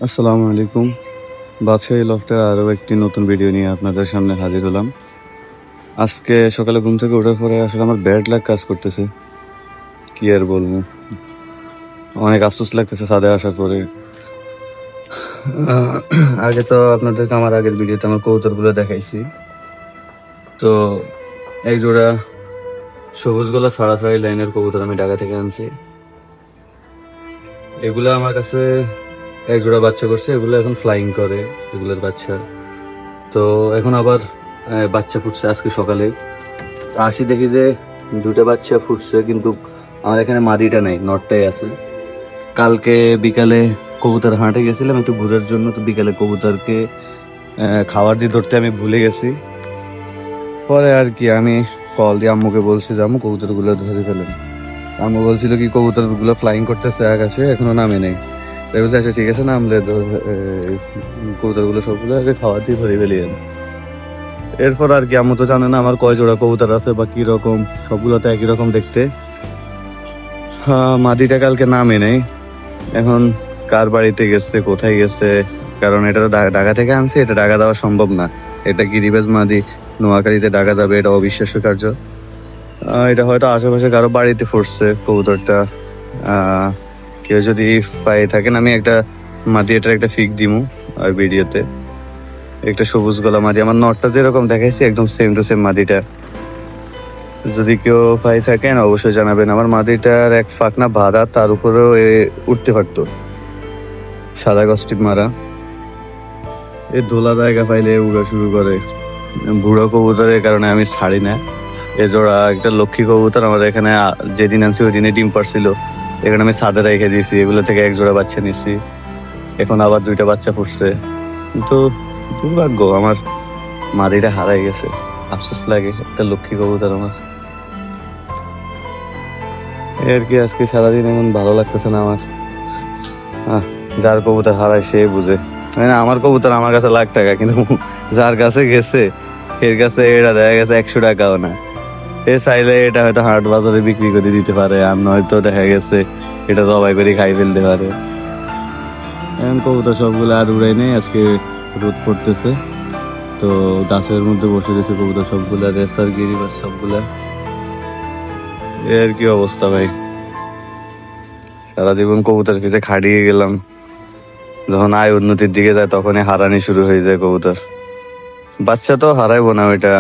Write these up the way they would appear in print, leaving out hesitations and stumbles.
আসসালামু আলাইকুম। বাদশাহী লফটের আরও একটি নতুন ভিডিও নিয়ে আপনাদের সামনে হাজির হলাম। আজকে সকালে ঘুম থেকে ওঠার পরে আসলে আমার ব্যাড লাক কাজ করতেছে, কি আর বলবো। অনেক আফসোস লাগতেছে ছাদে আসার পরে। আগে তো আপনাদেরকে আমার আগের ভিডিওতে আমার কবুতরগুলো দেখাইছি। তো এক জোড়া সবুজ গলা ছাড়াছাড়ি লাইনের কবুতর আমি ঢাকা থেকে আনছি। এগুলো আমার কাছে এক জোড়া বাচ্চা করছে, এগুলো এখন ফ্লাইং করে এগুলোর বাচ্চা। তো এখন আবার বাচ্চা ফুটছে আজকে সকালে। আসি দেখি যে দুটা বাচ্চা ফুটছে, কিন্তু আমার এখানে মাদিটা নাই, নটটাই আছে। কালকে বিকালে কবুতর হাঁটে গেছিলাম একটু ঘুরার জন্য, তো বিকালে কবুতরকে খাবার দিয়ে ধরতে আমি ভুলে গেছি। পরে আর কি আমি কল দিয়ে আম্মুকে বলছি যে আম্মু কবুতরগুলো ধরে ফেলেন। আম্মু বলছিল কি কবুতরগুলো ফ্লাইং করতেছে আকাশে, এখনো নামে নেই। তাই বলছে আচ্ছা ঠিক আছে, নামলে কবুতরগুলো সবগুলো আগে খাবার দিয়ে ধরে ফেলিয়েন। এরপর আর কি আম্মু তো জানে না আমার কয় জোড়া কবুতর আছে বা কি রকম, সবগুলো তো একই রকম দেখতে। মাদিটা কালকে নামে নেই, এখন কার বাড়িতে গেছে কোথায় গেছে, কারণ এটা তো ঢাকা থেকে আনছে, এটা ঢাকা দেওয়া সম্ভব না। এটা গিরিবাজ মাদি নোয়াখালীতে ঢাকা যাবে, এটা অবিশ্বাস্য কার্য। এটা হয়তো আশেপাশে কারো বাড়িতে ফুটছে কবুতরটা। কেউ যদি পাই থাকেন আমি একটা মাদি এটার একটা ফিক দিমু আর ভিডিওতে। একটা সবুজ গলা মাদি, আমার নটটা যেরকম দেখাইছি একদম সেম টু সেম মাদিটা। যদি কেউ পাই থাকেন অবশ্যই জানাবেন। আমার মাদিটার এক ফাঁকনা বাঁধা, তার উপরেও উঠতে পারতো, সাদা কস্টিপ মারা। এই দোলা জায়গা পাইলে উড়া শুরু করে। বুড়ো কবুতরের কারণে আমি ছাড়ি না। এ জোড়া একটা লক্ষ্মী কবুতর আমার এখানে যেদিন আনছি ওই দিনে ডিম পারছিল, এখানে আমি ছাদে রেখে দিয়েছি। এগুলো থেকে এক জোড়া বাচ্চা নিচ্ছি, এখন আবার দুইটা বাচ্চা ফুটছে। কিন্তু দুর্ভাগ্য আমার মাদিটা হারাই গেছে, আফসোস লাগে। একটা লক্ষ্মী কবুতর আমার। আর কি আজকে সারাদিন এখন ভালো লাগতেছে না আমার। যার কবুতর হারায় সে বুঝে। মানে আমার কবুতর আমার কাছে লাখ টাকা, কিন্তু যার কাছে গেছে এর কাছে এটা দেখা গেছে 100 টাকাও না। এ চাইলে এটা হয়তো হাট বাজারে বিক্রি করে দিতে পারে, আর নয়তো দেখা গেছে এটা জবাই করে খাই ফেলতে পারে। এখন কবুতর সবগুলো আর উড়াই নেই, আজকে রোদ পড়তেছে তো গাছের মধ্যে বসে গেছে কবুতর সবগুলা, রেসার গিরিবাজ সবগুলা। এর কি অবস্থা ভাই, সারা জীবন কবুতর পিছে খাটিয়ে গেলাম, যখন আয় উন্নতির দিকে যায় তখনই হারানি শুরু হয়ে যায় কবুতর। বাচ্চা তো হারাইবো না ওইটা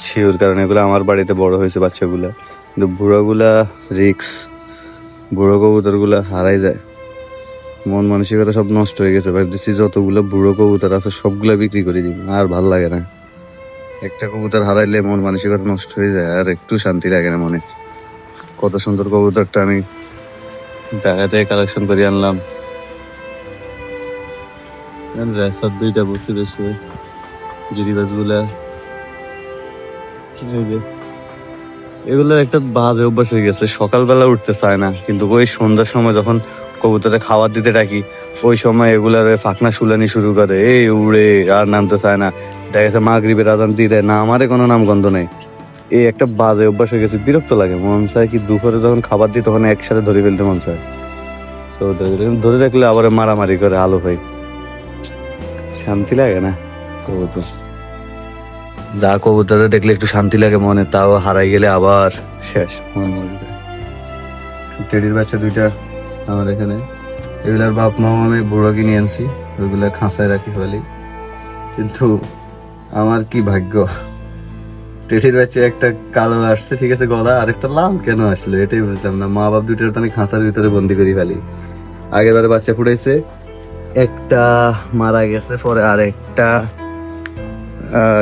শিওর, কারণ এগুলো আমার বাড়িতে বড় হয়েছে বাচ্চাগুলা। কিন্তু বুড়োগুলা রিক্স, বুড়ো কবুতর গুলা হারাই যায়, মন মানসিকতা সব নষ্ট হয়ে গেছে। ভাবতেছি যতগুলো বুড়ো কবুতর আছে সবগুলা বিক্রি করে দিব, আর ভাল লাগে না। একটা কবুতর হারাইলে মন মানসিকতা নষ্ট হয়ে যায়, আর একটু শান্তি লাগে না মনে। কত সুন্দর কবুতরটা আমি ঢাকা থেকে কালেকশন করে আনলাম। রেসার দুইটা বসে রয়েছে গিরিবাজ গুলা। এগুলোর একটা বাজে অভ্যাস হয়ে গেছে, সকালবেলা উঠতে চায় না, কিন্তু ওই সন্ধ্যার সময় যখন কবুতরে খাবার দিতে ডাকি ওই সময় এগুলার ফাঁকনা শুলানি শুরু করে, এই উড়ে আর নামতে চায় না। দেখা গেছে মাগরিবের আজান দিয়ে দেয় না, আমারে কোনো নাম গন্ধ নেই। এই একটা বাজে অভ্যাস হয়ে গেছে, বিরক্ত লাগে। মন চায় কি দুপুরে যখন খাবার দিই তখন একসাথে ধরে ফেলতে মন চায়। তো ধরে রাখলে আবার মারামারি করে আলো হয়, শান্তি লাগে না। কবুতর যা কবুতরে দেখলে একটু শান্তি লাগে মনে, তাও হারাই গেলে আবার শেষ, মন মরবে। টেডির বাচ্চা দুইটা আমার এখানে, এগুলার বাপ মাও আমি বুড়ো কিনে আনছি, ওইগুলা খাঁচায় রাখি ফেলি। কিন্তু আমার কি ভাগ্য, টেডির বাচ্চা একটা কালো আসছে ঠিক আছে গলা, আরেকটা লাল কেন আসলো এটাই বুঝলাম না। মা বাপ দুইটার তো আমি খাঁচার ভিতরে বন্দি করি ফেলি। আগের বারে বাচ্চা ফুটাইছে, একটা মারা গেছে, পরে আরেকটা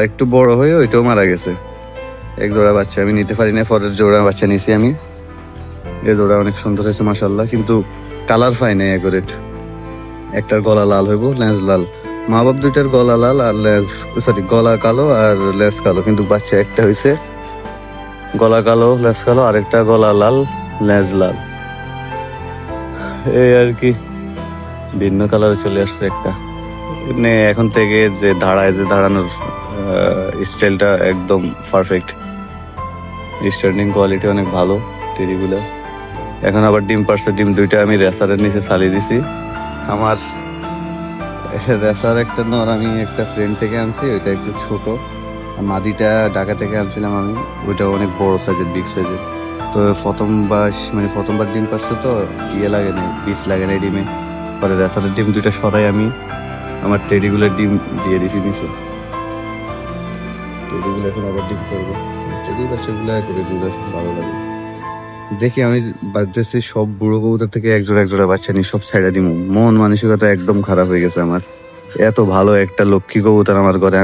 একটু বড় হয়ে ওইটাও মারা গেছে। এক জোড়া বাচ্চা আমি নিতে পারি না, পরের জোড়া বাচ্চা নিছি আমি। এই জোড়া অনেক সুন্দর হয়েছে মাশাআল্লাহ, কিন্তু কালার পাই নাই অ্যাকুরেট। একটার গলা লাল হইব, লেজ লাল। মা বাপ দুইটার গলা লাল আর লেজ, সরি গলা কালো আর লেজ কালো, কিন্তু বাচ্চা একটা হয়েছে গলা কালো লেজ কালো, আরেকটা গলা লাল লেজ লাল। এই আর কি ভিন্ন কালারে চলে আসছে একটা। মানে এখন থেকে যে দাঁড়ায়, যে দাঁড়ানোর স্টাইলটা একদম পারফেক্ট, স্ট্যান্ডিং কোয়ালিটি অনেক ভালো টেডিগুলো। এখন আবার ডিম পারছে, ডিম দুইটা আমি রেসারের নিচে ছাড়িয়ে দিছি। আমার রেসার একটা নর আমি একটা ফ্রেন্ড থেকে আনছি, ওইটা একটু ছোট। আর মাদিটা ঢাকা থেকে আনছিলাম আমি, ওইটা অনেক বড় সাইজের, বিগ সাইজের। তো প্রথমবার ডিম পারছে, তো লাগে নাই, বীজ লাগে নাই ডিমে। পরে রেসারের ডিম দুইটা সরাই আমি আমার টেডিগুলোর ডিম দিয়ে দিছি নিচে। টেডিগুলো এখন আবার ডিম করবো। টেডি বাচ্চাগুলো করে দিলে ভালো লাগে। দেখি আমি ভাবতেছি সব বুড়ো কবুতর থেকে এক জোড়া বাচ্চা নিয়ে সব ছাইড়া দিব। মন মানসিকতা একদম খারাপ হয়ে গেছে আমার। এত ভালো একটা লক্ষ্মী কবুতর আমার ঘরে,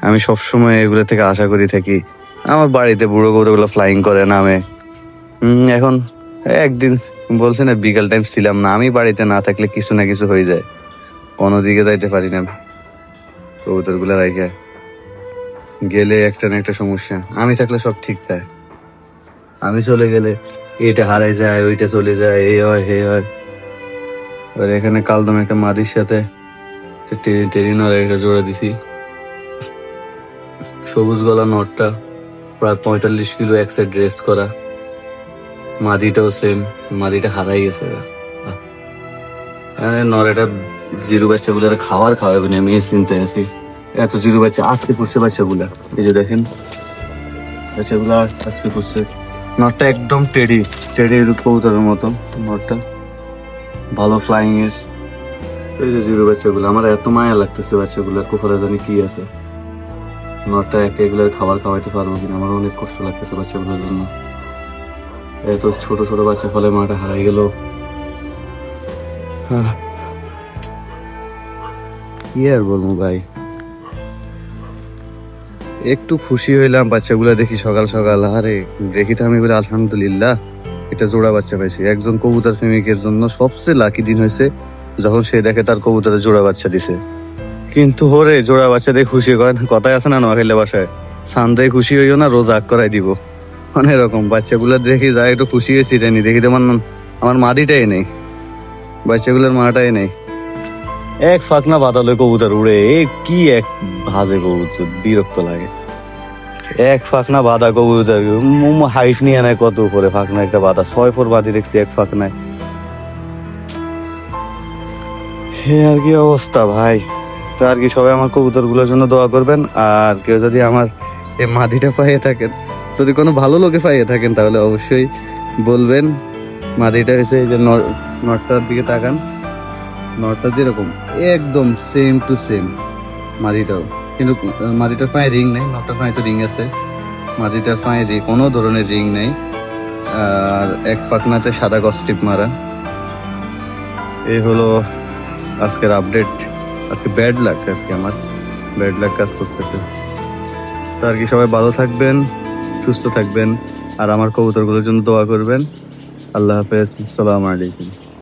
আমি সবসময় এগুলোর থেকে আশা করি থাকি। আমার বাড়িতে বুড়ো কবুতরগুলো ফ্লাইং করে নামে। এখন একদিন বলছে না বিকাল টাইম ছিলাম না, আমি বাড়িতে না থাকলে কিছু না কিছু হয়ে যায়, কোনো দিকে যাইতে পারি না। কবুতরগুলো রাইখা গেলে একটা না একটা সমস্যা, আমি থাকলে সব ঠিক থাকে, আমি চলে গেলে এটা হারাই যায়, ওইটা চলে যায়, এই হয় হে হয়। এবার এখানে কালদম একটা মাদির সাথে টেরিনর একটা জোড়া দিছি। সবুজ গলা নটটা প্রায় 45 কিলো এক সাইড ড্রেস করা। মাদিটাও সেম, মাদিটা হারাই গেছে। নরেটা জিরো বাচ্চাগুলো খাওয়াবে না, আমি চিন্তায় আছি। এত জিরো বাচ্চা আজকে পড়ছে বাচ্চাগুলা, এই যে দেখেন বাচ্চাগুলা আজকে পড়ছে। নটটা একদম টেডি কবুতরের মতো নটটা, ভালো ফ্লাইং এর। এই যে জিরো বাচ্চাগুলো, আমার এত মায়া লাগতেছে বাচ্চাগুলোর, কোথায় জানি কি আছে। নটটা এগুলোর খাবার খাওয়াইতে পারবো কিনা, আমার অনেক কষ্ট লাগতেছে বাচ্চাগুলোর জন্য। এত ছোট ছোট বাচ্চা ফলে মাটা হারাই গেল। কি আর বলবো ভাই, একটু খুশি হইলাম বাচ্চাগুলা দেখি সকাল সকাল। আরে দেখি তো আমি বলি আলহামদুলিল্লাহ, এটা জোড়া বাচ্চা পাইছি। একজন কবুতর প্রেমিকের জন্য সবচেয়ে লাকি দিন হয়েছে যখন সে দেখে তার কবুতরে জোড়া বাচ্চা দিছে। কিন্তু ওরে জোড়া বাচ্চা দিয়ে খুশি হয় না, কথায় আছে না নোয়াখালী বাসায়, সান্দায় খুশি হইও না, রোজ আগ করাই দিব। মানে এরকম বাচ্চাগুলো দেখি যা একটু খুশি হয়েছি নি, দেখি তেমন আমার মাদিটাই নেই, বাচ্চাগুলোর মাটাই নেই। এক ফাঁকনা বাতালে কবুতর উড়ে, কি এক ভাজে কবুতর, বিরক্ত লাগে। এক ফাঁকনা বাঁধা কবুতর হাইট নিয়ে নেয় কত উপরে, ফাঁকনা একটা বাঁধা 6 ফুট বাঁধি দেখছি এক ফাঁকনায়। হে আর কি অবস্থা ভাই। তো আর কি সবাই আমার কবুতর গুলোর জন্য দোয়া করবেন। আর কেউ যদি আমার এই মাদিটা পাইয়ে থাকেন, যদি কোনো ভালো লোকে পাইয়ে থাকেন, তাহলে অবশ্যই বলবেন। মাদিটা হয়েছে এই যে নটটার দিকে তাকান, নটটা যেরকম একদম সেম টু সেম মাদিটাও, কিন্তু মাদিটার পায়ে রিং নেই, নটটার পায়ে তো রিং আছে। মাদিটার পায়ে কোনো ধরনের রিং নেই, আর এক ফাঁকনাতে সাদা কস্টিপ মারা। এই হলো আজকের আপডেট। আজকে ব্যাড লাক আর কি, আমার ব্যাড লাক কাজ করতেছে। তো আর কি সবাই ভালো থাকবেন, সুস্থ থাকবেন, আর আমার কবুতরগুলোর জন্য দোয়া করবেন। আল্লাহ হাফেজ, আসসালামু আলাইকুম।